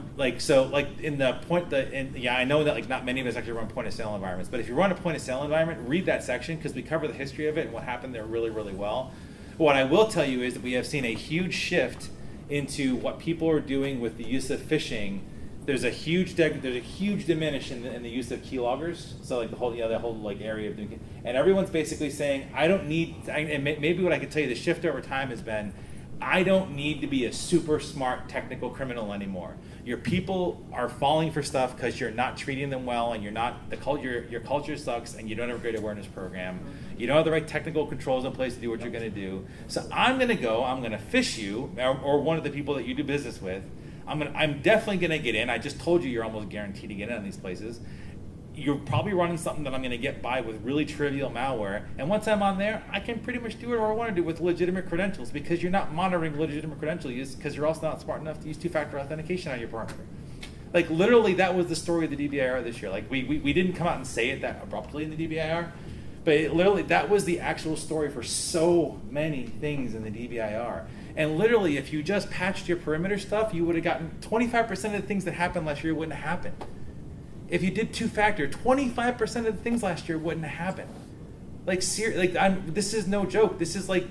know that like not many of us actually run point of sale environments, but if you run a point of sale environment, read that section because we cover the history of it and what happened there really, really well. But what I will tell you is that we have seen a huge shift into what people are doing with the use of phishing. There's a huge diminish in the use of keyloggers. So like the whole like area of doing, and everyone's basically saying I don't need. And maybe what I could tell you, the shift over time has been, I don't need to be a super smart technical criminal anymore. Your people are falling for stuff because you're not treating them well, and your culture sucks, and you don't have a great awareness program. You don't have the right technical controls in place to do what you're going to do. So I'm going to phish you or one of the people that you do business with. I'm definitely going to get in. I just told you you're almost guaranteed to get in on these places. You're probably running something that I'm going to get by with really trivial malware. And once I'm on there, I can pretty much do whatever I want to do with legitimate credentials, because you're not monitoring legitimate credential use, because you're also not smart enough to use two-factor authentication on your perimeter. Like literally, that was the story of the DBIR this year. Like we didn't come out and say it that abruptly in the DBIR, but literally that was the actual story for so many things in the DBIR. And literally, if you just patched your perimeter stuff, you would have gotten 25% of the things that happened last year wouldn't have happened. If you did two-factor, 25% of the things last year wouldn't have happened. This is no joke. This is like,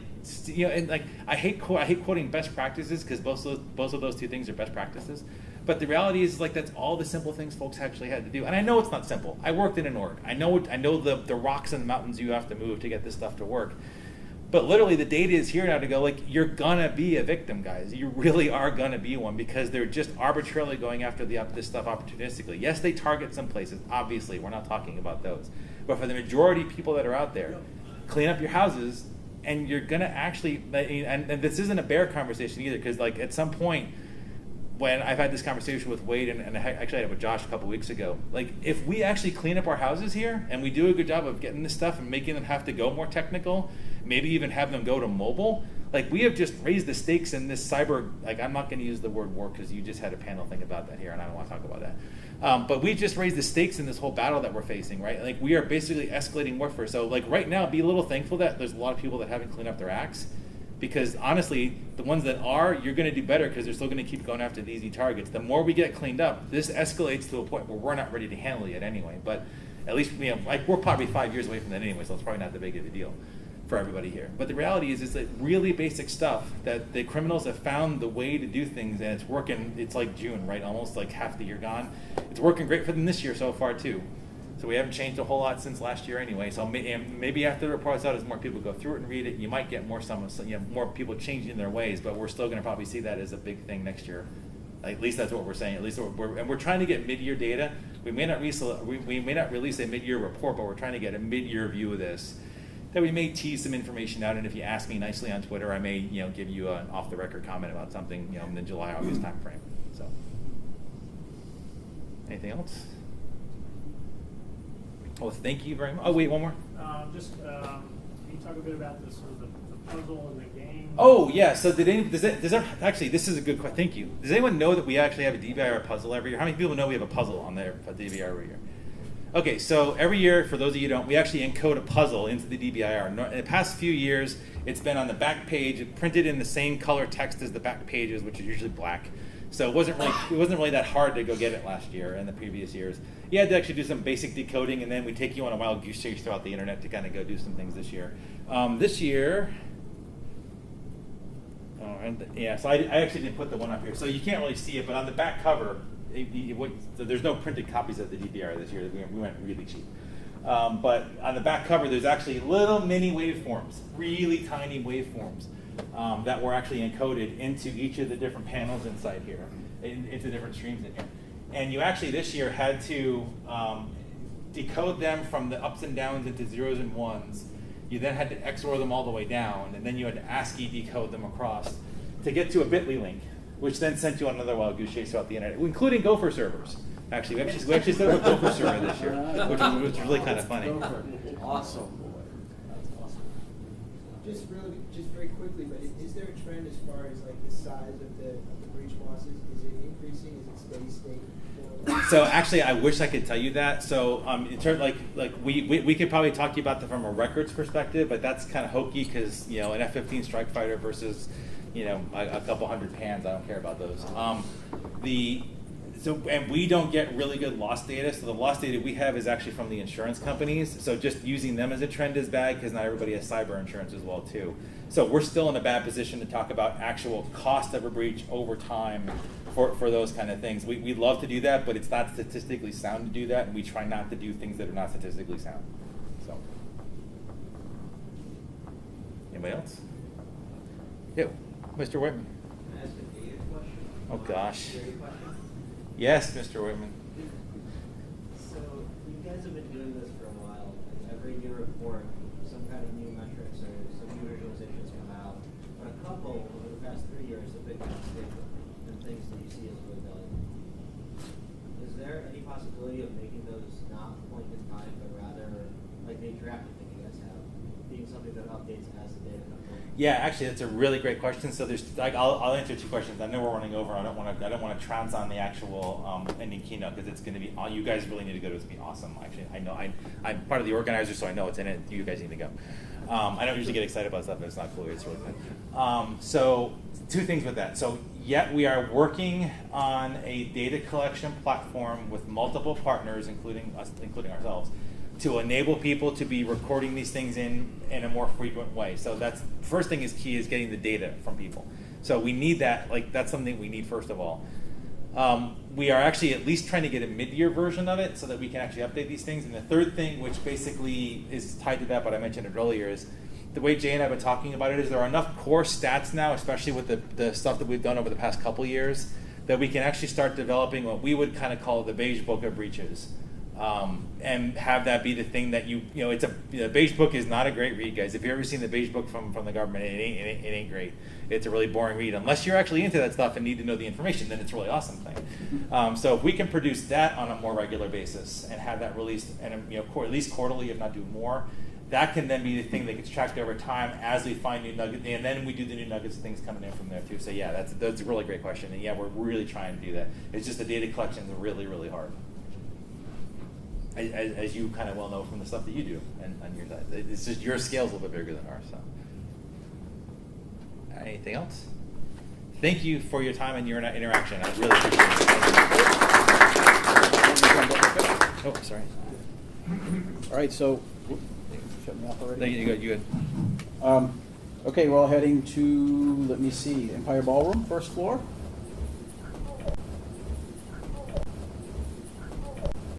and like I hate quoting best practices, because both of those two things are best practices. But the reality is like that's all the simple things folks actually had to do. And I know it's not simple. I worked in an org. I know the rocks and the mountains you have to move to get this stuff to work. But literally, the data is here now to go, like, you're gonna be a victim, guys. You really are gonna be one, because they're just arbitrarily going after this stuff opportunistically. Yes, they target some places. Obviously, we're not talking about those. But for the majority of people that are out there, clean up your houses, and you're gonna actually, and this isn't a bear conversation either, because like at some point, when I've had this conversation with Wade, and I actually had it with Josh a couple weeks ago, like if we actually clean up our houses here, and we do a good job of getting this stuff and making them have to go more technical, maybe even have them go to mobile, like we have just raised the stakes in this cyber, like I'm not going to use the word war because you just had a panel thing about that here, and I don't want to talk about that. But we just raised the stakes in this whole battle that we're facing, right? Like we are basically escalating warfare. So like right now, be a little thankful that there's a lot of people that haven't cleaned up their acts. Because honestly, the ones that are, you're going to do better, because they're still going to keep going after the easy targets. The more we get cleaned up, this escalates to a point where we're not ready to handle it anyway. But at least, like we're probably 5 years away from that anyway, so it's probably not that big of a deal for everybody here. But the reality is, it's like really basic stuff that the criminals have found the way to do things, and it's working. It's like June, right? Almost like half the year gone. It's working great for them this year so far too. So we haven't changed a whole lot since last year anyway. So and maybe after the report's out, as more people go through it and read it, you might get more more people changing their ways. But we're still going to probably see that as a big thing next year. At least that's what we're saying. At least we're trying to get mid-year data. We may not release a mid-year report, but we're trying to get a mid-year view of this. That we may tease some information out, and if you ask me nicely on Twitter, I may give you an off-the-record comment about something in the July-August time frame. So, anything else? Oh, thank you very much. Oh, wait, one more. Can you talk a bit about the sort of the puzzle and the game? Oh, yeah. So actually, this is a good question. Thank you. Does anyone know that we actually have a DBIR puzzle every year? How many people know we have a puzzle on there for DBIR every year? Okay, so every year, for those of you who don't, we actually encode a puzzle into the DBIR. In the past few years, it's been on the back page, printed in the same color text as the back pages, which is usually black. So it wasn't really that hard to go get it last year and the previous years. You had to actually do some basic decoding, and then we take you on a wild goose chase throughout the internet to kind of go do some things this year. So I actually didn't put the one up here, so you can't really see it. But on the back cover, so there's no printed copies of the DBIR this year. We went really cheap. But on the back cover, there's actually little mini waveforms, really tiny waveforms that were actually encoded into each of the different panels inside here, into different streams in here. And you actually this year had to decode them from the ups and downs into zeros and ones. You then had to XOR them all the way down, and then you had to ASCII decode them across to get to a bit.ly link, which then sent you on another wild goose chase throughout the internet, including Gopher servers. Actually, we actually set up a Gopher server this year, which was really kind of funny. Awesome. That's awesome. Just very quickly, but is there a trend as far as like the size of the breach losses? Is it increasing? Is it steady state? So actually, I wish I could tell you that. So in terms we could probably talk to you about that from a records perspective, but that's kind of hokey because an F-15 strike fighter versus a couple hundred pans. I don't care about those. And we don't get really good loss data. So the loss data we have is actually from the insurance companies. So just using them as a trend is bad because not everybody has cyber insurance as well too. So we're still in a bad position to talk about actual cost of a breach over time for those kind of things. We'd love to do that, but it's not statistically sound to do that, and we try not to do things that are not statistically sound. So, anybody else? Yeah, Mr. Whitman. Can I ask a data question? Oh gosh. Security question? Yes, Mr. Whitman. So you guys have been doing this for a while, and every new report, some kind of new metrics or some new visualizations come out. But a couple over the past 3 years have been kind of stable and things that you see as really valuable. Is there any possibility of making those not point in time, but rather like the interactive thing you guys have, being something that updates as the data comes in? Yeah, actually, that's a really great question. So there's, I'll answer 2 questions. I know we're running over. I don't want to trounce on the actual ending keynote because it's going to be. You guys really need to go to it. It's going to be awesome. Actually, I know I'm part of the organizer, so I know it's in it. You guys need to go. I don't usually get excited about stuff, but it's not cool. It's really fun. So 2 things with that. So we are working on a data collection platform with multiple partners, including ourselves, to enable people to be recording these things in a more frequent way. So that's first thing is key is getting the data from people. So we need that, that's something we need first of all. We are actually at least trying to get a mid-year version of it so that we can actually update these things. And the third thing, which basically is tied to that, but I mentioned it earlier, is the way Jay and I have been talking about it is there are enough core stats now, especially with the stuff that we've done over the past couple years, that we can actually start developing what we would kind of call the beige book of breaches. And have that be the thing that the beige book is not a great read, guys. If you've ever seen the beige book from the government, it ain't great. It's a really boring read. Unless you're actually into that stuff and need to know the information, then it's a really awesome thing. So if we can produce that on a more regular basis and have that released, and at least quarterly, if not do more, that can then be the thing that gets tracked over time as we find new nuggets, and then we do the new nuggets and things coming in from there too. So yeah, that's a really great question, and yeah, we're really trying to do that. It's just the data collection is really, really hard. As you kind of well know from the stuff that you do and on your side. It's just your scale's a little bit bigger than ours. So, anything else? Thank you for your time and your interaction. I really appreciate it. Oh, sorry. All right, so shut me off already. You good. Okay, we're all heading to, let me see, Empire Ballroom, first floor.